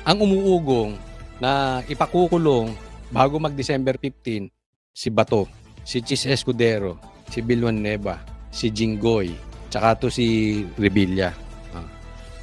Ang umuugong na ipakukulong bago mag-December 15, si Bato, si Chis Escudero, si Villanueva, si Jinggoy, tsaka to si Revilla.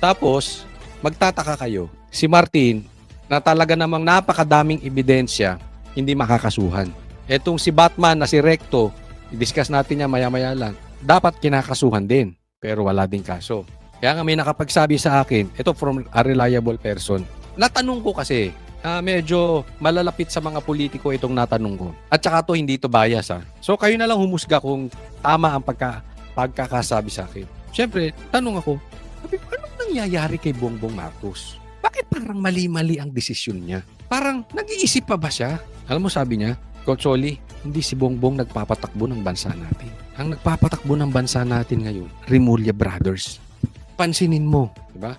Tapos, magtataka kayo, si Martin, na talaga namang napakadaming ebidensya, hindi makakasuhan. Etong si Batman na si Recto, i-discuss natin niya maya-maya lang, dapat kinakasuhan din, pero wala din kaso. Kaya nga may nakapagsabi sa akin, ito from a reliable person, natanong ko kasi, medyo malalapit sa mga politiko itong natanong ko. At saka to hindi to bias ha. So kayo na lang humusga kung tama ang pagkakasabi sa akin. Siyempre, tanong ako, sabi ko, anong nangyayari kay Bongbong Marcos? Bakit parang mali-mali ang desisyon niya? Parang nag-iisip pa ba siya? Alam mo sabi niya, Coach Oli, hindi si Bongbong nagpapatakbo ng bansa natin. Ang nagpapatakbo ng bansa natin ngayon, Remulla Brothers. Pansinin mo, di ba?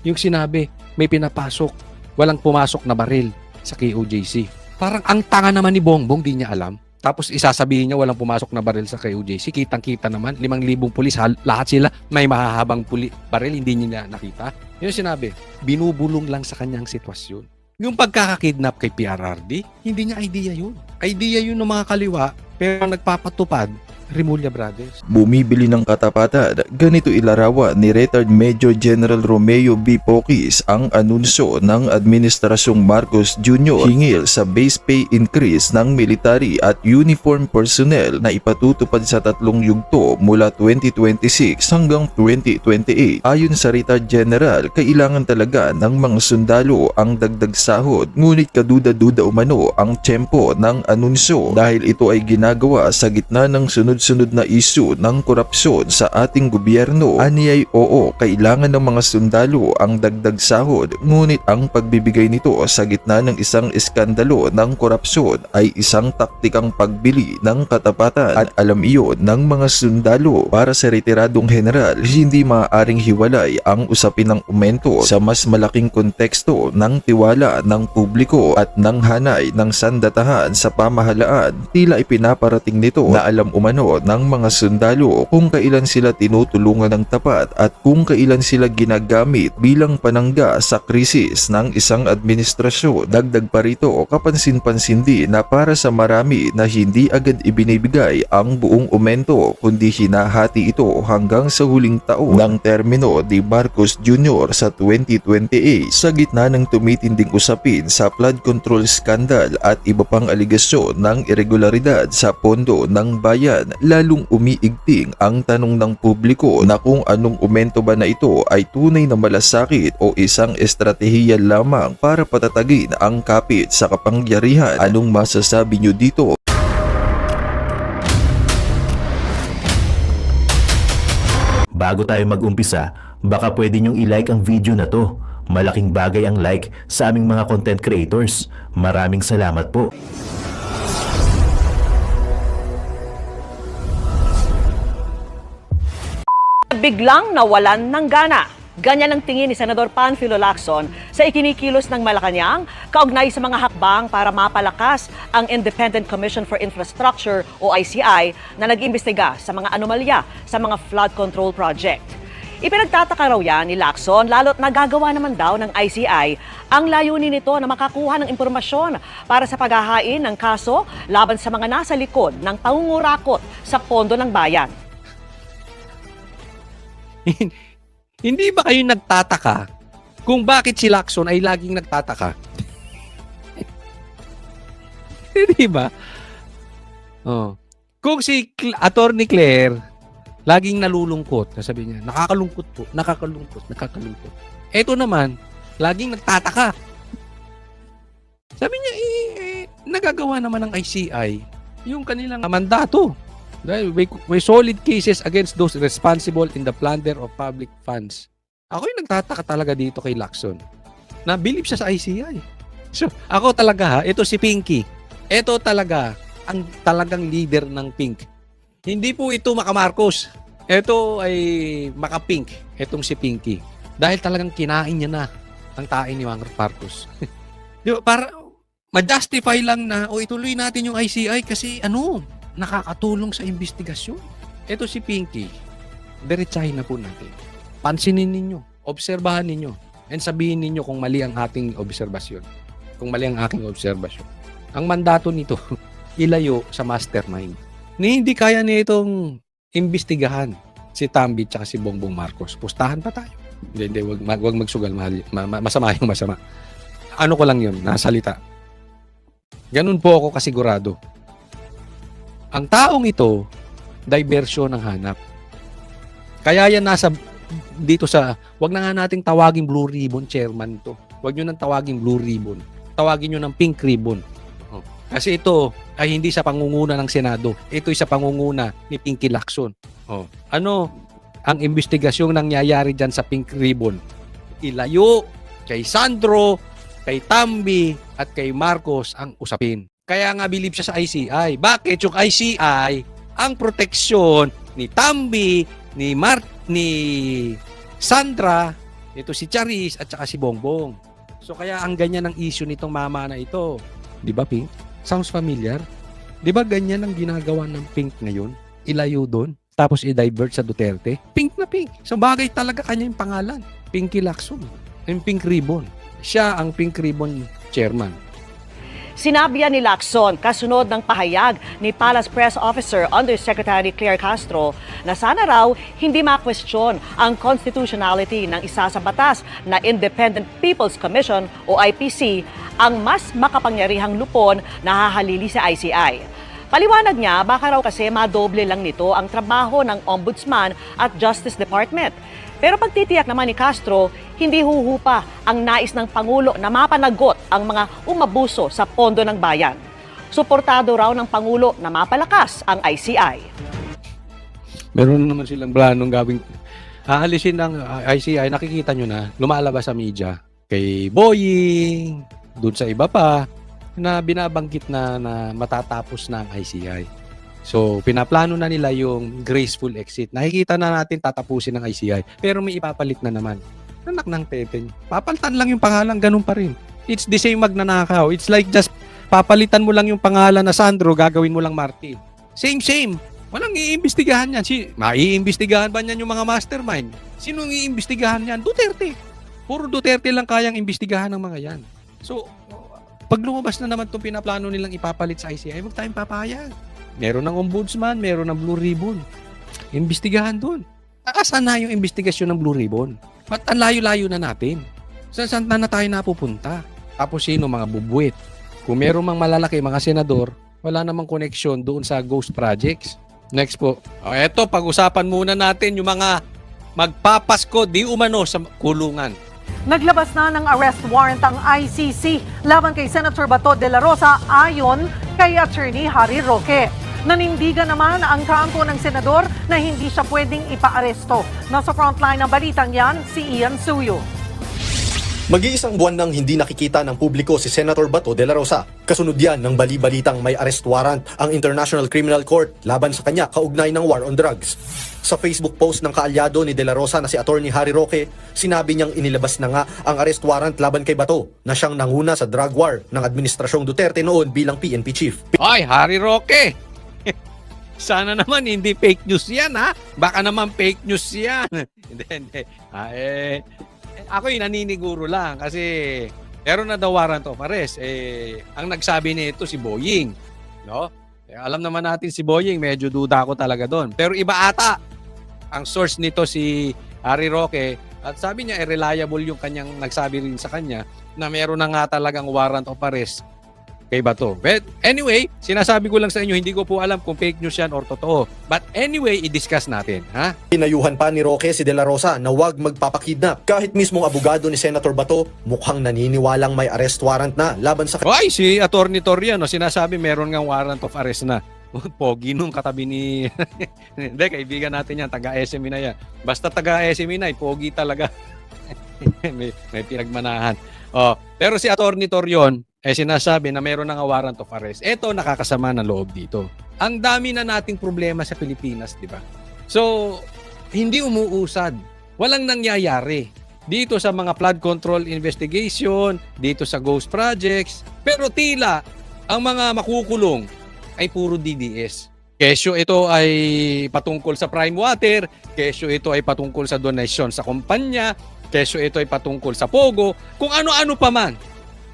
Yung sinabi, may pinapasok, walang pumasok na baril sa KOJC. Parang ang tanga naman ni Bongbong, di niya alam. Tapos isasabihin niya walang pumasok na baril sa KOJC. Kitang-kita naman, 5,000 pulis, lahat sila may mahahabang baril, hindi niya nakita. Yung sinabi, binubulong lang sa kanyang sitwasyon. Yung pagkakakidnap kay PRRD, hindi niya idea yun. Idea yun ng mga kaliwa, pero nagpapatupad, Remulla Brothers. Bumibili ng katapatan, ganito ilarawan ni Retired Major General Romeo B. Poquis ang anunsyo ng Administrasyong Marcos Jr. hingil sa base pay increase ng military at uniform personnel na ipatutupad sa 3 yugto mula 2026 hanggang 2028. Ayon sa Retired General, kailangan talaga ng mga sundalo ang dagdag sahod, ngunit kaduda-duda umano ang tiyempo ng anunsyo dahil ito ay ginagawa sa gitna ng sunod na isyu ng korupsyon sa ating gobyerno. Aniyay oo, kailangan ng mga sundalo ang dagdag sahod, ngunit ang pagbibigay nito sa gitna ng isang iskandalo ng korupsyon ay isang taktikang pagbili ng katapatan at alam iyon ng mga sundalo. Para sa retiradong general, hindi maaaring hiwalay ang usapin ng aumento sa mas malaking konteksto ng tiwala ng publiko at ng hanay ng sandatahan sa pamahalaan. Tila ipinaparating nito na alam umano ng mga sundalo kung kailan sila tinutulungan ng tapat at kung kailan sila ginagamit bilang panangga sa krisis ng isang administrasyon. Dagdag pa rito, kapansin-pansin din na para sa marami na hindi agad ibinibigay ang buong aumento kundi hinahati ito hanggang sa huling taon ng termino ni Marcos Jr. sa 2028 sa gitna ng tumitinding usapin sa flood control scandal at iba pang aligasyon ng irregularidad sa pondo ng bayan. Lalong umiigting ang tanong ng publiko na kung anong aumento ba na ito ay tunay na malasakit o isang estratehiya lamang para patatagin ang kapit sa kapangyarihan. Anong masasabi nyo dito? Bago tayo mag-umpisa, baka pwede nyong i-like ang video na to. Malaking bagay ang like sa aming mga content creators. Maraming salamat po. Biglang nawalan ng gana. Ganyan ang tingin ni Senador Panfilo Lacson sa ikinikilos ng Malacanang kaugnay sa mga hakbang para mapalakas ang Independent Commission for Infrastructure o ICI na nag-imbestiga sa mga anomalya sa mga flood control project. Ipinagtataka raw yan ni Lacson lalo't nagagawa naman daw ng ICI ang layunin nito na makakuha ng impormasyon para sa paghahain ng kaso laban sa mga nasa likod ng pangungurakot sa pondo ng bayan. Hindi ba kayo nagtataka kung bakit si Lacson ay laging nagtataka? Hindi ba? Oh. Kung si Attorney Claire laging nalulungkot, sabi niya, nakakalungkot po, nakakalungkot. Eto naman, laging nagtataka. Sabi niya, nagagawa naman ng ICI yung kanilang mandato. Dahil may solid cases against those responsible in the plunder of public funds. Ako yung nagtataka talaga dito kay Lacson. Na-believe siya sa ICI. So, ako talaga ito si Pinky. Ito talaga ang talagang leader ng Pink. Hindi po ito Maka-Marcos. Ito ay Maka-Pink. Itong si Pinky. Dahil talagang kinain niya na ang tain ni Marcos. Para ma-justify lang na ituloy natin yung ICI kasi nakakatulong sa investigasyon. Ito si Pinky. Diretsahin na po natin. Pansinin ninyo. Obserbahan ninyo. And sabihin ninyo kung mali ang ating obserbasyon. Kung mali ang aking obserbasyon. Ang mandato nito, ilayo sa mastermind. Hindi kaya nitong imbestigahan si Tambi at si Bongbong Marcos. Pustahan pa tayo. Hindi, wag magsugal. Masama yung masama. Ano ko lang yun, nasalita. Ganun po ako kasigurado. Ang taong ito, diversyon ang hanap. Kaya yan nasa dito sa, wag na nga nating tawaging Blue Ribbon chairman to. Wag nyo nang tawaging Blue Ribbon. Tawagin nyo ng Pink Ribbon. Kasi ito ay hindi sa pangunguna ng Senado. Ito ay sa pangunguna ni Pinky Lacson. Ano ang investigasyong nangyayari dyan sa Pink Ribbon? Ilayo kay Sandro, kay Tambi, at kay Marcos ang usapin. Kaya nga believe siya sa ICI. Bakit yung ICI ang proteksyon ni Tambi, ni Sandra, ito si Charis at saka si Bongbong. So kaya ang ganyan ang issue nitong mama na ito. Di ba, Pink? Sounds familiar? Di ba ganyan ang ginagawa ng Pink ngayon? Ilayo doon, tapos i-divert sa Duterte? Pink na Pink. So bagay talaga kanya yung pangalan. Pinky Lacson. Yung Pink Ribbon. Siya ang Pink Ribbon chairman. Sinabi yan ni Lacson kasunod ng pahayag ni Palace Press Officer Undersecretary Claire Castro na sana raw hindi ma-question ang constitutionality ng isa sa batas na Independent People's Commission o IPC ang mas makapangyarihang lupon na hahalili sa ICI. Paliwanag niya, baka raw kasi madoble lang nito ang trabaho ng Ombudsman at Justice Department. Pero pagtitiyak naman ni Castro, hindi huhupa ang nais ng Pangulo na mapanagot ang mga umabuso sa pondo ng bayan. Suportado raw ng Pangulo na mapalakas ang ICI. Meron naman silang planong gawing aalisin ng ICI. Nakikita nyo na lumalabas sa media kay Boying, dun sa iba pa, na binabanggit na matatapos na ang ICI. So, pinaplano na nila yung graceful exit. Nakikita na natin tatapusin ng ICI. Pero may ipapalit na naman. Anak ng teten. Papalitan lang yung pangalan, ganun pa rin. It's the same magnanakaw. It's like just papalitan mo lang yung pangalan na Sandro, gagawin mo lang Martin. Same. Walang iimbestigahan yan. Maiimbestigahan ba niyan yung mga mastermind? Sinong iimbestigahan yan? Duterte. Puro Duterte lang kayang imbestigahan ng mga yan. So, pag lumabas na naman itong pinaplano nilang ipapalit sa ICI, huwag tayong papayag. Meron ng ombudsman, meron ng Blue Ribbon. Imbestigahan doon. Asan na yung investigasyon ng Blue Ribbon? Ba't ang layo-layo na natin? Saan na tayo napupunta? Tapos sino mga bubuit? Kung meron mang malalaki, mga senador, wala namang koneksyon doon sa ghost projects. Next po. Eto, pag-usapan muna natin yung mga magpapasko di umano sa kulungan. Naglabas na ng arrest warrant ang ICC laban kay Senator Bato de la Rosa ayon kay Attorney Harry Roque. Nanindigan naman ang kampo ng senador na hindi siya pwedeng ipaaresto. Nasa frontline ng balitang yan, si Ian Suyo. Mag-iisang buwan nang hindi nakikita ng publiko si Senator Bato de la Rosa. Kasunod yan ng bali-balitang may arrest warrant ang International Criminal Court laban sa kanya kaugnay ng war on drugs. Sa Facebook post ng kaalyado ni De La Rosa na si Attorney Harry Roque, sinabi niyang inilabas na nga ang arrest warrant laban kay Bato na siyang nanguna sa drug war ng Administrasyong Duterte noon bilang PNP chief. Ay, Harry Roque! Sana naman hindi fake news yan, ha? Baka naman fake news yan. Hindi. Ako'y naniniguro lang kasi meron na daw warrant of arrest. Ang nagsabi nito si Boying. No? Alam naman natin si Boying, medyo duda ako talaga doon. Pero iba ata ang source nito si Harry Roque. At sabi niya, reliable yung kanyang nagsabi rin sa kanya na meron na nga talagang warrant of arrest kay Bato. But anyway, sinasabi ko lang sa inyo, hindi ko po alam kung fake news yan or totoo. But anyway, i-discuss natin. Ha? Pinayuhan pa ni Roque si De La Rosa na huwag magpapakidnap. Kahit mismong abogado ni Senator Bato, mukhang naniniwalang may arrest warrant na laban sa Ay, si Atty. Toriano, sinasabi meron ngang warrant of arrest na. Pogi nung katabi ni... Hindi, kaibigan natin yan, taga-SME na yan. Basta taga-SME na, pogi talaga. may pinagmanahan. Pero si Atty. Torion, sinasabi na meron nga warrant of arrest. Ito, nakakasama na loob dito. Ang dami na nating problema sa Pilipinas, di ba? So, hindi umuusad. Walang nangyayari dito sa mga flood control investigation, dito sa ghost projects. Pero tila, ang mga makukulong ay puro DDS. Kesyo ito ay patungkol sa prime water, kesyo ito ay patungkol sa donasyon sa kumpanya, Keso ito ay patungkol sa Pogo, kung ano-ano pa man.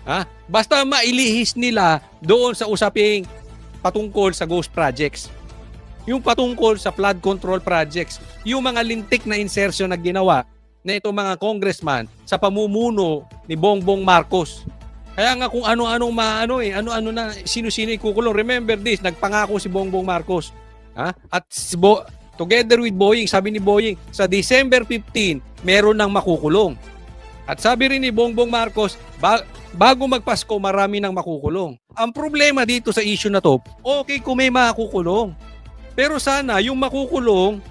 Ha? Basta mailihis nila doon sa usaping patungkol sa ghost projects. Yung patungkol sa flood control projects, yung mga lintik na insertion na ginawa na itong mga congressman sa pamumuno ni Bongbong Marcos. Kaya nga kung ano-anong ano-ano na sino-sino ikukulong. Remember this, nagpangako si Bongbong Marcos. Ha? At together with Boying, sabi ni Boying, sa December 15, meron nang makukulong. At sabi rin ni Bongbong Marcos, bago magpasko, marami nang makukulong. Ang problema dito sa issue na to, okay kung may makukulong. Pero sana yung makukulong,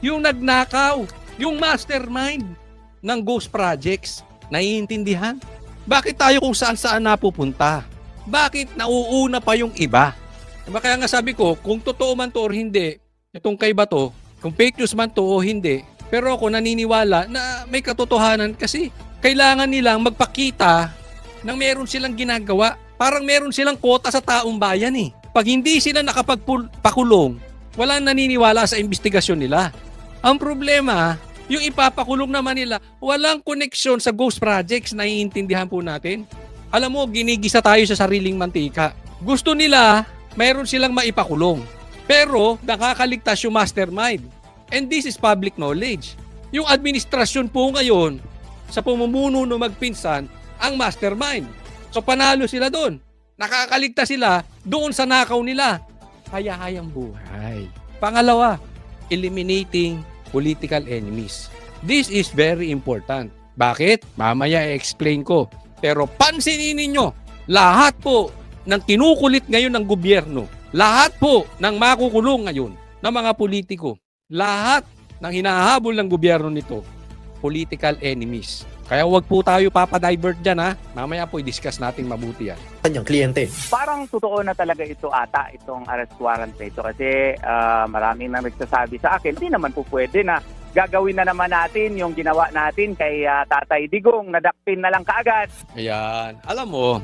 yung nagnakaw, yung mastermind ng ghost projects, naiintindihan? Bakit tayo kung saan-saan napupunta? Bakit nauuna pa yung iba? Diba kaya nga sabi ko, kung totoo man to or hindi, itong kay Bato, kung fake news man to o hindi, pero ako naniniwala na may katotohanan kasi kailangan nilang magpakita ng meron silang ginagawa. Parang meron silang quota sa taong bayan eh. Pag hindi sila nakapagpakulong, walang naniniwala sa investigasyon nila. Ang problema, yung ipapakulong naman nila, walang koneksyon sa ghost projects, naiintindihan po natin. Alam mo, ginigisa tayo sa sariling mantika. Gusto nila, mayroon silang maipakulong. Pero nakakaligtas yung mastermind. And this is public knowledge. Yung administrasyon po ngayon, sa pamumuno ng magpinsan, ang mastermind. So panalo sila doon. Nakakaligtas sila doon sa nakaw nila. Hayahayang buhay. Pangalawa, eliminating political enemies. This is very important. Bakit? Mamaya i-explain ko. Pero pansinin ninyo, lahat po ng kinukulit ngayon ng gobyerno, lahat po ng makukulong ngayon ng mga politiko, lahat ng hinahabol ng gobyerno nito, political enemies. Kaya wag po tayo papadivert dyan ha. Mamaya po i-discuss natin mabuti yan. Kanyang kliyente. Parang totoo na talaga ito ata, itong arrest warrant na ito. Kasi maraming nang nagsasabi sa akin, hindi naman po pwede na gagawin na naman natin yung ginawa natin kay Tatay Digong, nadakpin na lang kaagad. Ayan. Alam mo,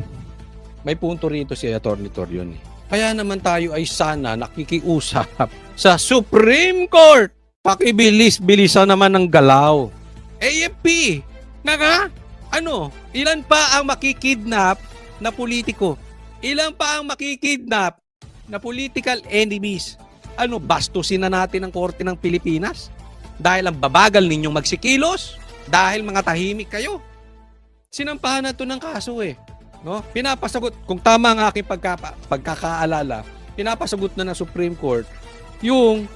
may punto rito si Atty. Torion. Kaya naman tayo ay sana nakikiusap sa Supreme Court. Pakibilis-bilisan naman ng galaw. AFP, ilan pa ang makikidnap na politiko? Ilan pa ang makikidnap na political enemies? Bastusin na natin ang korte ng Pilipinas? Dahil ang babagal ninyong magsikilos? Dahil mga tahimik kayo? Sinampahan na ito ng kaso eh. No? Pinapasagot, kung tama ang aking pagkakaalala, pinapasagot na ng Supreme Court yung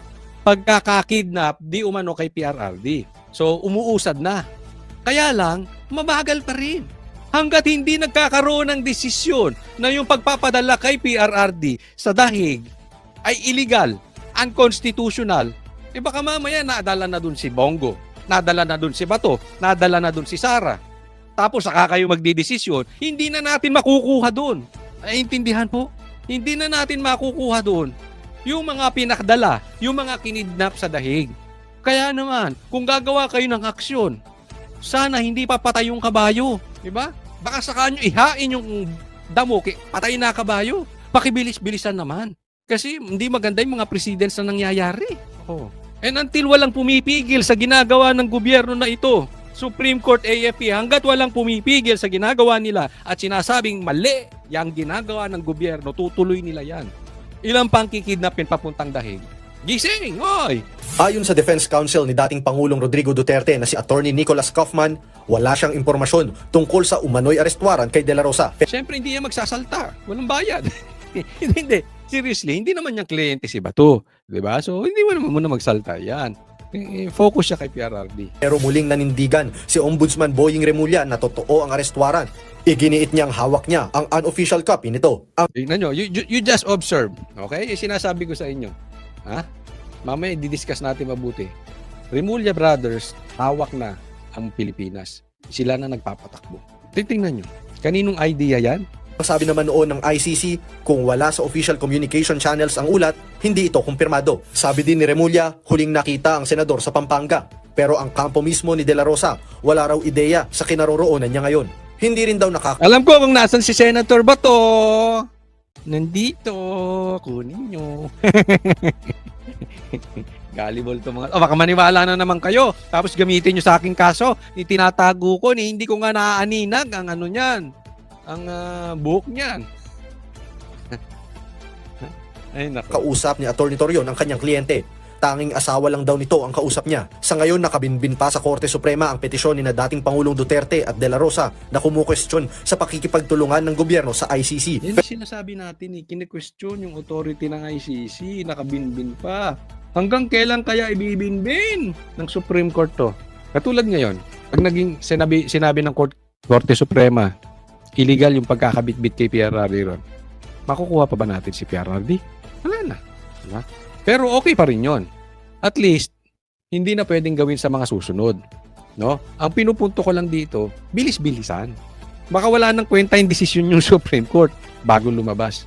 pagkakakidnap di umano kay PRRD. So, umuusad na. Kaya lang, mabagal pa rin. Hanggat hindi nagkakaroon ng desisyon na yung pagpapadala kay PRRD sa dahig ay illegal, unconstitutional, baka mamaya nadala na dun si Bongo, nadala na dun si Bato, nadala na dun si Sara. Tapos saka kayo magdidesisyon, hindi na natin makukuha dun. Naiintindihan po? Hindi na natin makukuha dun yung mga pinakdala, yung mga kinidnap sa dahig. Kaya naman, kung gagawa kayo ng aksyon, sana hindi papatay yung kabayo. Diba? Baka saka nyo ihain yung damo, patay na kabayo. Pakibilis-bilisan naman. Kasi hindi maganda yung mga presidents na nangyayari. Oh. And until walang pumipigil sa ginagawa ng gobyerno na ito, Supreme Court, AFP, hanggat walang pumipigil sa ginagawa nila at sinasabing mali yung ginagawa ng gobyerno, tutuloy nila yan. Ilang pang kikidnapin papuntang dahig? Gising! Oy! Ayon sa Defense Counsel ni dating Pangulong Rodrigo Duterte na si Attorney Nicholas Kaufman, wala siyang impormasyon tungkol sa umano'y arrest warrant kay De La Rosa. Siyempre hindi niya magsasalta. Walang bayad. Hindi. Seriously, hindi naman niyang kliyente si Bato. Diba? So, hindi mo naman muna magsalta. Yan. Focus siya kay PRRD. Pero muling nanindigan si Ombudsman Boying Remulla na totoo ang arrest warrant. Iginiit niyang hawak niya ang unofficial copy nito. Tignan nyo, you just observe. Okay? Yung sinasabi ko sa inyo. Ha? Mamaya i-discuss natin mabuti. Remulla Brothers, hawak na ang Pilipinas. Sila na nagpapatakbo. Titingnan nyo. Kaninong idea yan? Ang sabi naman noon ng ICC, kung wala sa official communication channels ang ulat, hindi ito kumpirmado. Sabi din ni Remulla, huling nakita ang senador sa Pampanga. Pero ang kampo mismo ni De La Rosa, wala raw ideya sa kinaroroonan niya ngayon. Hindi rin daw Alam ko kung nasan si Senator Bato. Nandito. Kunin nyo. Gullible to mga... baka maniwala na naman kayo. Tapos gamitin nyo sa aking kaso. Itinatago ko, hindi ko nga naaaninag ang ano niyan. Ang buhok niyan. Ay, nako. Kausap ni Atty. Torion ang kanyang kliyente. Tanging asawa lang daw nito ang kausap niya. Sa ngayon, nakabinbin pa sa Korte Suprema ang petisyon ni na dating Pangulong Duterte at De La Rosa na kumukwestiyon sa pakikipagtulungan ng gobyerno sa ICC. Yan ang sinasabi natin kine-question yung authority ng ICC, nakabinbin pa. Hanggang kailan kaya ibibinbin ng Supreme Court to? Katulad ngayon, pag naging sinabi ng Korte Suprema, illegal yung pagkakabitbit kay PRRD ron, makukuha pa ba natin si PRRD? Wala na. Diba? Pero okay pa rin yun. At least, hindi na pwedeng gawin sa mga susunod. No? Ang pinupunto ko lang dito, bilis-bilisan. Baka wala nang kwenta yung desisyon yung Supreme Court bago lumabas.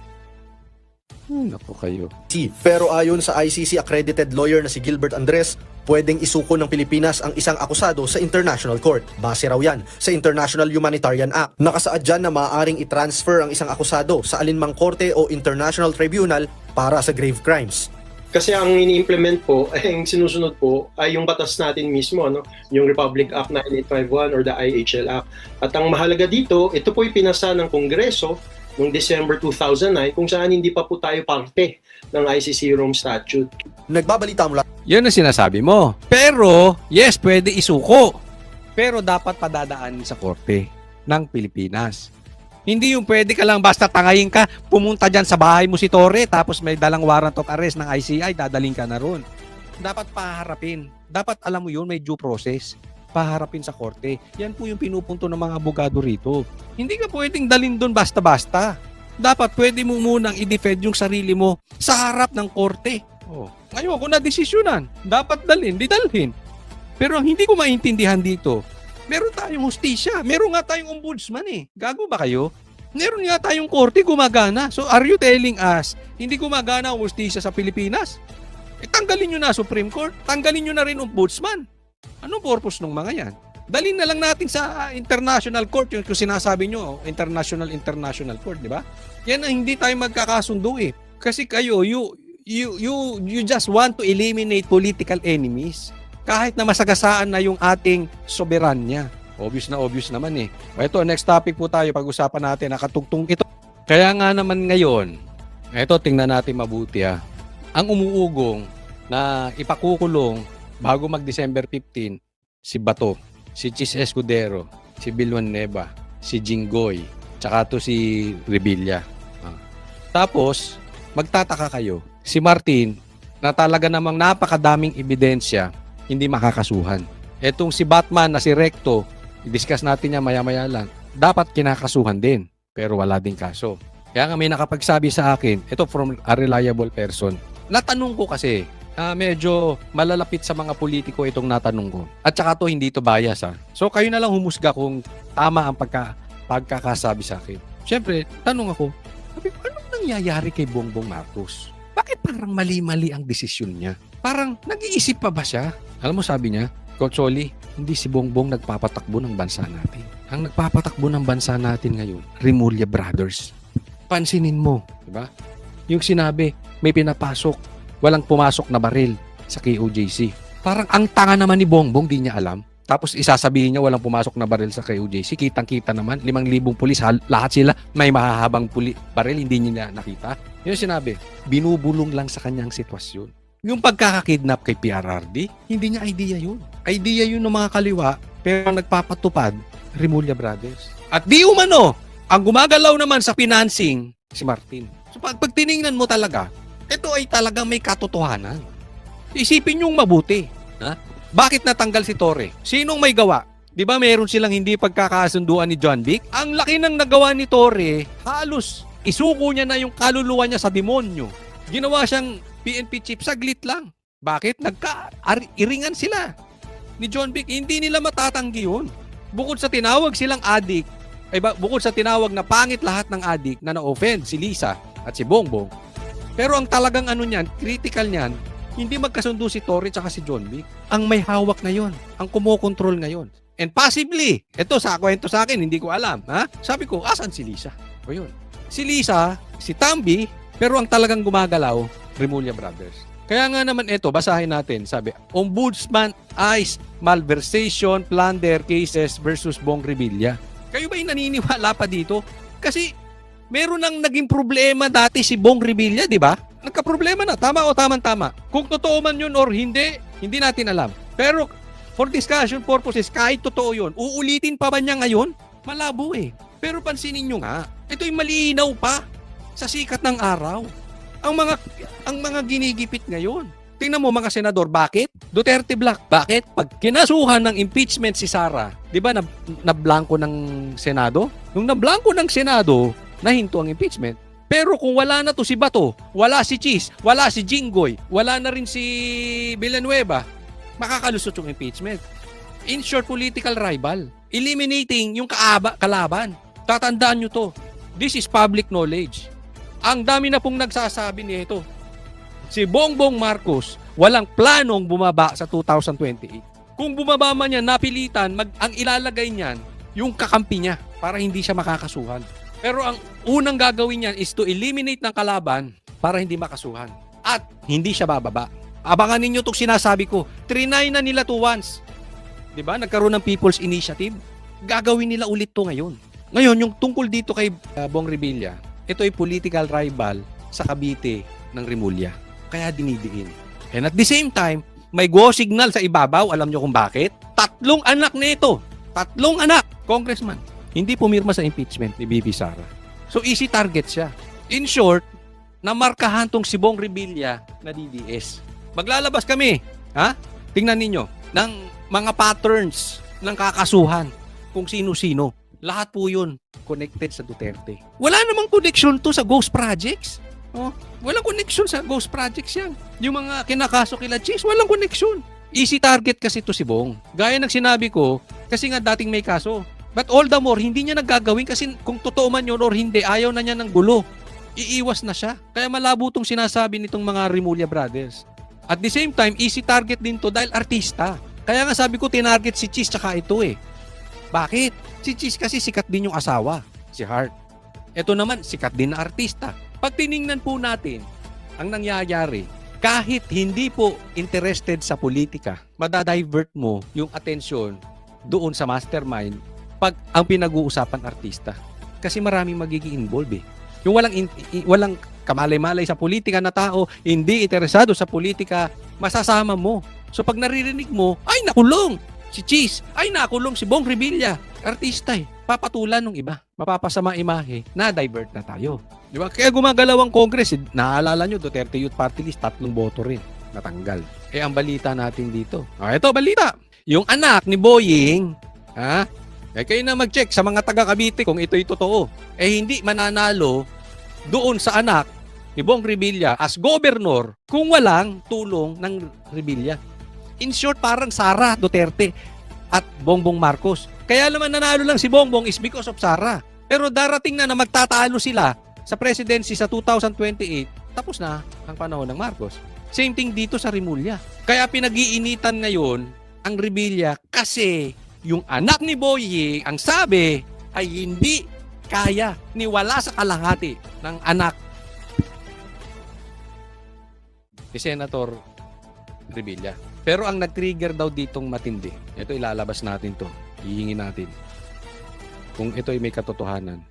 Naku kayo. Pero ayon sa ICC accredited lawyer na si Gilbert Andres, pwedeng isuko ng Pilipinas ang isang akusado sa International Court. Base raw yan sa International Humanitarian Act. Nakasaad dyan na maaaring i-transfer ang isang akusado sa alinmang korte o international tribunal para sa grave crimes. Kasi ang ini-implement po, ang sinusunod po ay yung batas natin mismo, no? Yung Republic Act 9851 or the IHL Act. At ang mahalaga dito, ito po pinasa ng Kongreso noong December 2009 kung saan hindi pa po tayo parte ng ICC Rome Statute. Nagbabalita mula Yun ang sinasabi mo. Pero, yes, pwede isuko. Pero dapat padadaan sa korte ng Pilipinas. Hindi yung pwede ka lang basta tangayin ka, pumunta dyan sa bahay mo si Torre, tapos may dalang warrant of arrest ng ICI, dadaling ka na ron. Dapat paharapin. Dapat alam mo yun, may due process. Paharapin sa korte. Yan po yung pinupunto ng mga abogado rito. Hindi ka pwedeng dalhin doon basta-basta. Dapat pwede mo munang i-defend yung sarili mo sa harap ng korte. Oh, ayoko na desisyonan. Dapat dalhin, di dalhin. Pero ang hindi ko maintindihan dito, meron tayong hustisya. Meron nga tayong ombudsman eh. Gago ba kayo? Meron nga tayong korte gumagana. So are you telling us, hindi gumagana ang hustisya sa Pilipinas? Tanggalin nyo na Supreme Court. Tanggalin nyo na rin ombudsman. Anong purpose ng mga yan? Dalhin na lang natin sa International Court. Yung sinasabi nyo, International Court, di ba? Yan ang hindi tayo magkakasundo eh. Kasi kayo, you just want to eliminate political enemies. Kahit na masagasaan na yung ating soberanya. Obvious naman eh. Ito, next topic po tayo. Pag-usapan natin, nakatugtong ito. Kaya nga naman ngayon, ito, tingnan natin mabuti ha. Ang umuugong na ipakukulong bago mag-December 15, si Bato, si Chis Escudero, si Bilwan Neva, si Jinggoy, tsaka to si Revilla. Tapos, magtataka kayo, si Martin, na talaga namang napakadaming ebidensya, hindi makakasuhan. Etong si Batman na si Recto, i-discuss natin niya maya-maya lang, dapat kinakasuhan din, pero wala din kaso. Kaya nga may nakapagsabi sa akin, ito from a reliable person, natanong ko kasi, medyo malalapit sa mga politiko itong natanong ko. At saka to hindi to bias ha. So kayo na lang humusga kung tama ang pagkakasabi sa akin. Siyempre, tanong ako, sabi ko, anong nangyayari kay Bongbong Marcos? Bakit parang mali-mali ang desisyon niya? Parang nag-iisip pa ba siya? Alam mo sabi niya, Coach Oli, hindi si Bongbong nagpapatakbo ng bansa natin. Ang nagpapatakbo ng bansa natin ngayon, Remulla Brothers. Pansinin mo, di ba? Yung sinabi, may pinapasok, walang pumasok na baril sa KOJC. Parang ang tanga naman ni Bongbong, di niya alam. Tapos isasabihin niya walang pumasok na baril sa KOJC. Kitang-kita naman, 5,000 pulis, lahat sila may mahahabang baril, hindi niya nakita. Yun sinabi, binubulong lang sa kanyang sitwasyon. Yung pagkakakidnap kay PRRD, hindi niya idea yun. Idea yun ng mga kaliwa, pero nagpapatupad, Remulla Brothers. At di umano, ang gumagalaw naman sa financing, si Martin. So pag tiningnan mo talaga, ito ay talagang may katotohanan. Isipin niyong mabuti. Ha? Bakit natanggal si Torre? Sinong may gawa? Di ba meron silang hindi pagkakasunduan ni John Vic? Ang laki ng nagawa ni Torre, halos isuko niya na yung kaluluwa niya sa demonyo. Ginawa siyang PNP chief, saglit lang. Bakit? Nagka-iringan sila ni John Vic. Hindi nila matatanggi yun. Bukod sa tinawag silang adik, bukod sa tinawag na pangit lahat ng adik na na-offend, si Lisa at si Bongbong. Pero ang talagang ano niyan, critical niyan, hindi magkasundo si Torre at si John Vic. Ang may hawak ngayon, ang kumokontrol ngayon. And possibly, ito sa kwento sa akin, hindi ko alam. Ha? Sabi ko, asan si Lisa? O yun. Si Lisa, si Tambi, pero ang talagang gumagalaw, Remulla Brothers. Kaya nga naman ito, basahin natin. Sabi, Ombudsman eyes malversation plunder cases versus Bong Revilla. Kayo ba yung naniniwala pa dito? Kasi meron nang naging problema dati si Bong Revilla, di ba? Nagka-problema na. Tama o tama-tama. Kung totoo man yun or hindi, hindi natin alam. Pero for discussion purposes, kahit totoo yun, uulitin pa ba niya ngayon? Malabo eh. Pero pansinin nyo nga, ito'y malinaw pa sa sikat ng araw. Ang mga ginigipit ngayon. Tingnan mo mga senador, bakit? Duterte Black, bakit? Pag kinasuhan ng impeachment si Sara, di ba nablangko ng Senado? Nung nablangko ng Senado, nahinto ang impeachment. Pero kung wala na to si Bato, wala si Cheese, wala si Jinggoy, wala na rin si Villanueva, makakalusot yung impeachment. In short, political rival. Eliminating yung kalaban. Tatandaan nyo to. This is public knowledge. Ang dami na pong nagsasabi nito. Si Bongbong Marcos walang planong bumaba sa 2028. Kung bumaba man yan, napilitan, ang ilalagay niyan yung kakampi niya para hindi siya makakasuhan. Pero ang unang gagawin niyan is to eliminate ng kalaban para hindi makasuhan. At hindi siya bababa. Abangan ninyo itong sinasabi ko. Trinay na nila to once. Diba? Nagkaroon ng People's Initiative. Gagawin nila ulit to ngayon. Ngayon, yung tungkol dito kay Bong Revilla, ito ay political rival sa Cavite ng Rimulya. Kaya dinidiin. And at the same time, may go signal sa ibabaw. Alam nyo kung bakit? 3 anak nito. 3 anak. Congressman. Hindi pumirma sa impeachment ni BP Sara. So easy target siya. In short, namarkahan tong si Bong Revilla na DDS. Maglalabas kami, ha? Tingnan ninyo, ng mga patterns ng kakasuhan kung sino-sino. Lahat po yun connected sa Duterte. Wala namang connection to sa ghost projects. Oh, walang connection sa ghost projects yan. Yung mga kinakaso kila Cheese, walang connection. Easy target kasi to si Bong. Gaya ng sinabi ko, kasi nga dating may kaso. But all the more, hindi niya nagagawin kasi kung totoo man yun or hindi, ayaw na niya ng gulo. Iiwas na siya. Kaya malabo tong sinasabi nitong mga Rimulya brothers. At the same time, easy target din to dahil artista. Kaya nga sabi ko, tinarget si Cheese tsaka ito eh. Bakit? Si Cheese kasi sikat din yung asawa, si Hart. Ito naman, sikat din na artista. Pag tiningnan po natin ang nangyayari, kahit hindi po interested sa politika, madadivert mo yung atensyon doon sa mastermind pag ang pinag-uusapan artista. Kasi maraming magiging involved eh. Yung walang kamalay-malay sa politika na tao, hindi interesado sa politika, masasama mo. So pag naririnig mo, ay nakulong si Cheese, ay nakulong si Bong Revilla, artista eh. Papatulan ng iba, mapapasama imahe, na-divert na tayo. Di ba? Kaya gumagalaw ang Congress, naalala nyo, Duterte Youth Party List, 3 boto rin, natanggal. Eh ang balita natin dito, ito balita, yung anak ni Boying, eh kayo na mag-check sa mga taga Cavite kung ito'y totoo. Eh hindi mananalo doon sa anak ni Bong Revilla as governor kung walang tulong ng Revilla. In short, parang Sara Duterte at Bongbong Marcos. Kaya naman nanalo lang si Bongbong is because of Sara. Pero darating na magtatalo sila sa presidency sa 2028, tapos na ang panahon ng Marcos. Same thing dito sa Rimulya. Kaya pinag-iinitan ngayon ang Revilla kasi yung anak ni Boying, ang sabi ay hindi kaya niwala sa kalahati ng anak ni Senator Revilla. Pero ang nag-trigger daw ditong matindi, ito ilalabas natin to, hihingin natin kung ito ay may katotohanan.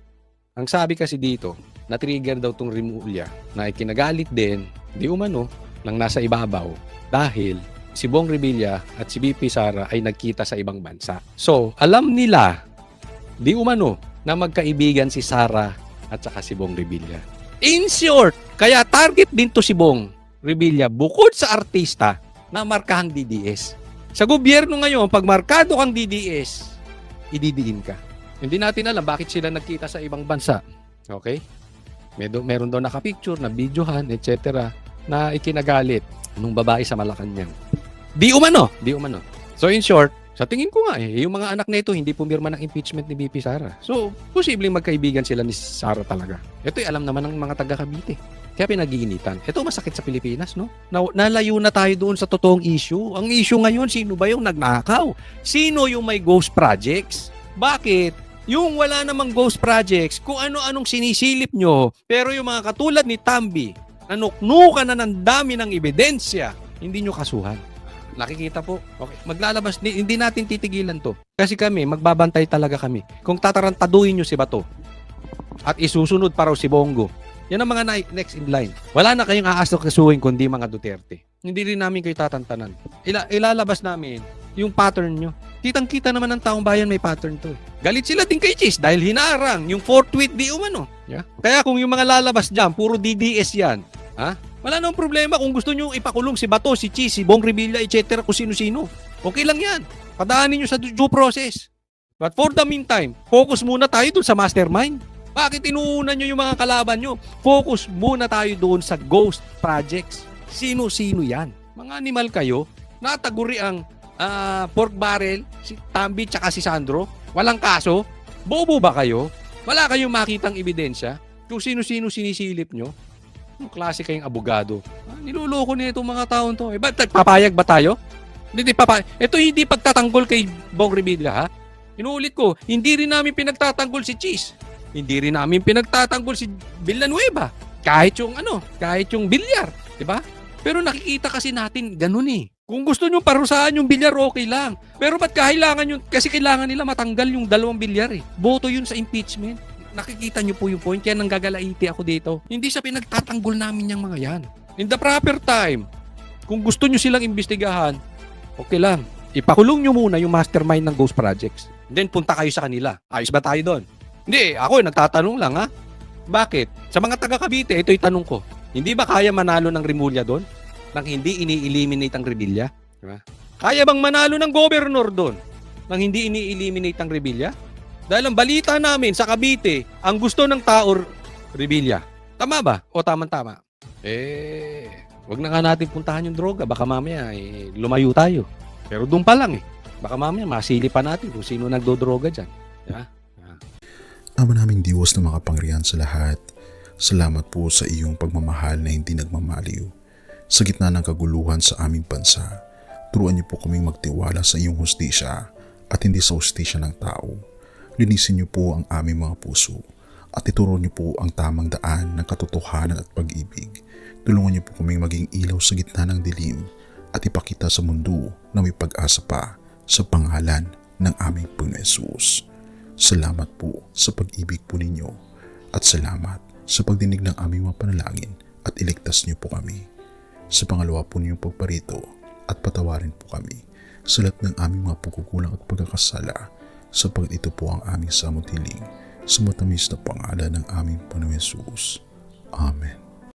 Ang sabi kasi dito, na-trigger daw tong Rimulya na ikinagalit din, di umano, lang nasa ibabaw dahil si Bong Revilla at si BP Sara ay nagkita sa ibang bansa. So, alam nila, di umano, na magkaibigan si Sara at saka si Bong Revilla. In short, kaya target din to si Bong Revilla bukod sa artista na markahang DDS. Sa gobyerno ngayon, pag markado kang DDS, ididiin ka. Hindi natin alam bakit sila nagkita sa ibang bansa. Okay? Meron daw nakapicture, na videohan, etc. na ikinagalit nung babae sa Malacanang. Di umano. So in short, sa tingin ko nga yung mga anak nito hindi pumirma ng impeachment ni BP Sara. So, posibleng magkaibigan sila ni Sara talaga. Ito'y alam naman ng mga taga Cavite. Kaya pinag-iinitan. Ito masakit sa Pilipinas, no? Nalayo na tayo doon sa totoong issue. Ang issue ngayon, sino ba yung nagnakaw? Sino yung may ghost projects? Bakit? Yung wala namang ghost projects, kung ano-anong sinisilip nyo, pero yung mga katulad ni Tambi, nanuknukan na ng dami ng ebidensya, hindi nyo kasuhan. Nakikita po. Okay. Maglalabas, hindi natin titigilan to. Kasi kami, magbabantay talaga kami. Kung tatarantaduhin nyo si Bato at isusunod pa raw si Bongo, yan ang mga next in line. Wala na kayong aasokasuhin kundi mga Duterte. Hindi rin namin kayo tatantanan. Ilalabas namin yung pattern nyo. Kitang-kita naman ng taong bayan may pattern to. Galit sila din kay Cheese dahil hinarang yung 4th tweet di umano. Yeah? Kaya kung yung mga lalabas dyan, puro DDS yan. Ha? Wala nang problema kung gusto nyo ipakulong si Bato, si Cheese, si Bong Revilla, etc. kung sino-sino. Okay lang yan. Padaanin nyo sa due process. But for the meantime, focus muna tayo dun sa mastermind. Bakit inuuna nyo yung mga kalaban nyo? Focus muna tayo doon sa ghost projects. Sino-sino yan? Mga animal kayo, nataguri ang pork barrel, si Tambi tsaka si Sandro. Walang kaso. Bobo ba kayo? Wala kayong makitang ebidensya kung sino-sino sinisilip nyo? Yung klase kayong abogado. Niluloko nila itong mga taon to. Papayag ba tayo? Hindi papayag. Ito hindi pagtatanggol kay Bong Revilla, ha? Inuulit ko, hindi rin namin pinagtatanggol si Cheese. Hindi rin namin pinagtatanggol si Villanueva. Kahit yung bilyar, 'di ba? Pero nakikita kasi natin ganun eh. Kung gusto nyo parusahan yung bilyar, okay lang. Pero ba't kasi kailangan nila matanggal yung 2 bilyar eh. Boto yun sa impeachment. Nakikita nyo po yung point, kaya nanggagalaiti ako dito. Hindi sa pinagtatanggol namin yung mga yan. In the proper time, kung gusto nyo silang imbestigahan, okay lang. Ipakulong nyo muna yung mastermind ng ghost projects. Then punta kayo sa kanila. Ayos ba tayo doon? Hindi, ako nagtatanong lang ha. Bakit? Sa mga taga Cavite, ito'y tanong ko. Hindi ba kaya manalo ng Rimulya doon? Nang hindi ini-eliminate ang Revilla? Diba? Kaya bang manalo ng governor doon? Nang hindi ini-eliminate ang Revilla? Dahil ang balita namin sa Cavite, ang gusto ng tao, Revilla. Tama ba? O tama-tama? Wag na nga natin puntahan yung droga. Baka mamaya lumayo tayo. Pero doon pa lang Baka mamaya masili pa natin kung sino nagdodroga dyan. Diba? Ama naming Diyos na makapangyarihan sa lahat, salamat po sa iyong pagmamahal na hindi nagmamaliw. Sa gitna ng kaguluhan sa aming bansa, turuan niyo po kaming magtiwala sa iyong hustisya at hindi sa hustisya ng tao. Linisin niyo po ang aming mga puso at ituro niyo po ang tamang daan ng katotohanan at pag-ibig. Tulungan niyo po kaming maging ilaw sa gitna ng dilim at ipakita sa mundo na may pag-asa pa sa pangalan ng aming Panginoon Hesus. Salamat po sa pag-ibig po ninyo at salamat sa pagdinig ng aming mga panalangin at iligtas niyo po kami. Sa pangalawa po ninyong pagparito at patawarin po kami sa lahat ng aming mga pagkukulang at pagkakasala sapagkat ito po ang aming samutiling sa matamis na pangalan ng aming Panginoon Hesus. Amen.